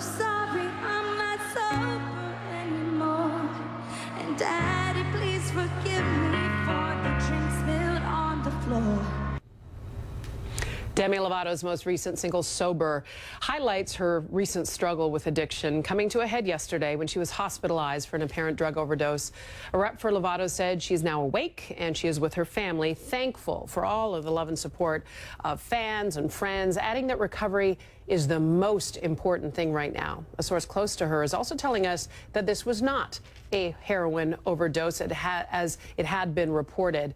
so sorry I'm not sober anymore. And Daddy, please forgive me for the drink spilled on the floor. Demi Lovato's most recent single, Sober, highlights her recent struggle with addiction, coming to a head yesterday when she was hospitalized for an apparent drug overdose. A rep for Lovato said she's now awake and she is with her family, thankful for all of the love and support of fans and friends, adding that recovery is the most important thing right now. A source close to her is also telling us that this was not a heroin overdose as it had been reported.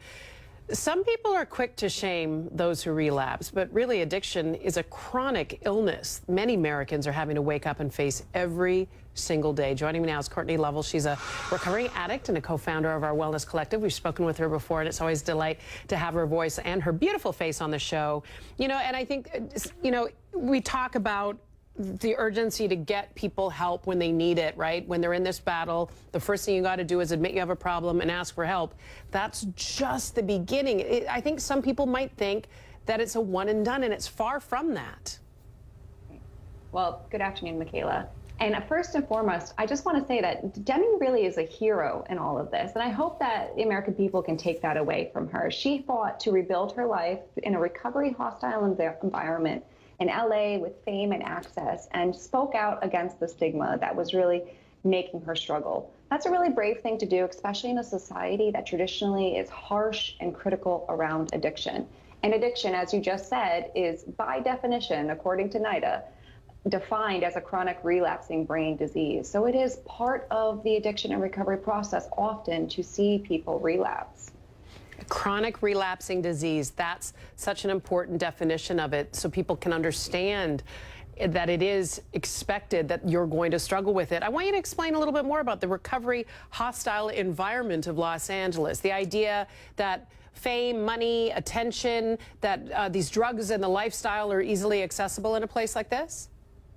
Some people are quick to shame those who relapse, but really addiction is a chronic illness many Americans are having to wake up and face every single day. Joining me now is Cortney Lovell. She's a recovering addict and a co-founder of our wellness collective. We've spoken with her before, and it's always a delight to have her voice and her beautiful face on the show. You know, and I think, you know, we talk about the urgency to get people help when they need it, right? When they're in this battle, the first thing you got to do is admit you have a problem and ask for help. That's just the beginning. I think some people might think that it's a one and done, and it's far from that. Well, good afternoon, Michaela. And first and foremost, I just want to say that Demi really is a hero in all of this. And I hope that the American people can take that away from her. She fought to rebuild her life in a recovery hostile environment in LA with fame and access, and spoke out against the stigma that was really making her struggle. That's a really brave thing to do, especially in a society that traditionally is harsh and critical around addiction. And addiction, as you just said, is by definition, according to NIDA, defined as a chronic relapsing brain disease. So it is part of the addiction and recovery process often to see people relapse. Chronic relapsing disease, that's such an important definition of it so people can understand that it is expected that you're going to struggle with it. I want you to explain a little bit more about the recovery hostile environment of Los Angeles, the idea that fame, money, attention, that these drugs and the lifestyle are easily accessible in a place like this?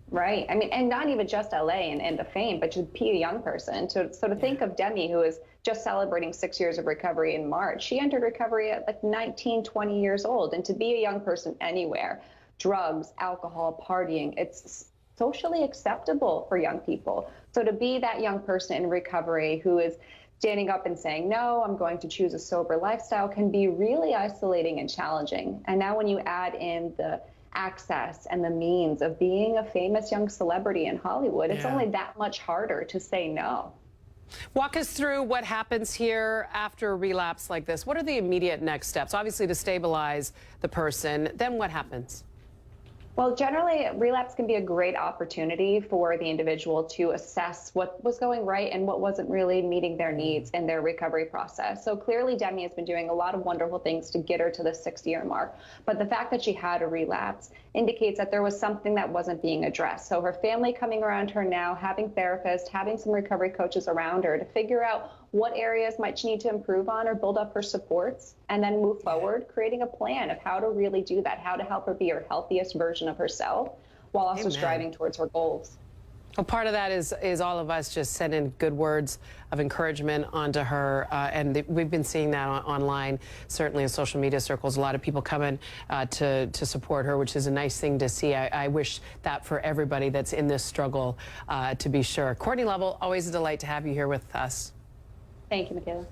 Right. I mean, and not even just LA and the fame, but to be a young person. So to think of Demi, who is just celebrating 6 years of recovery in March. She entered recovery at like 19, 20 years old. And to be a young person anywhere, drugs, alcohol, partying, it's socially acceptable for young people. So to be that young person in recovery who is standing up and saying, no, I'm going to choose a sober lifestyle can be really isolating and challenging. And now when you add in the access and the means of being a famous young celebrity in Hollywood, it's only that much harder to say no. Walk us through what happens here after a relapse like this. What are the immediate next steps? Obviously to stabilize the person, then what happens? Well, generally, relapse can be a great opportunity for the individual to assess what was going right and what wasn't really meeting their needs in their recovery process. So clearly, Demi has been doing a lot of wonderful things to get her to the 6-year mark. But the fact that she had a relapse indicates that there was something that wasn't being addressed. So her family coming around her now, having therapists, having some recovery coaches around her to figure out what areas might she need to improve on or build up her supports, and then move forward, creating a plan of how to really do that, how to help her be her healthiest version of herself while also striving towards her goals. Well, part of that is all of us just sending good words of encouragement onto her, and we've been seeing that online, certainly in social media circles. A lot of people coming to support her, which is a nice thing to see. I wish that for everybody that's in this struggle, to be sure. Cortney Lovell, always a delight to have you here with us. Thank you, Michaela.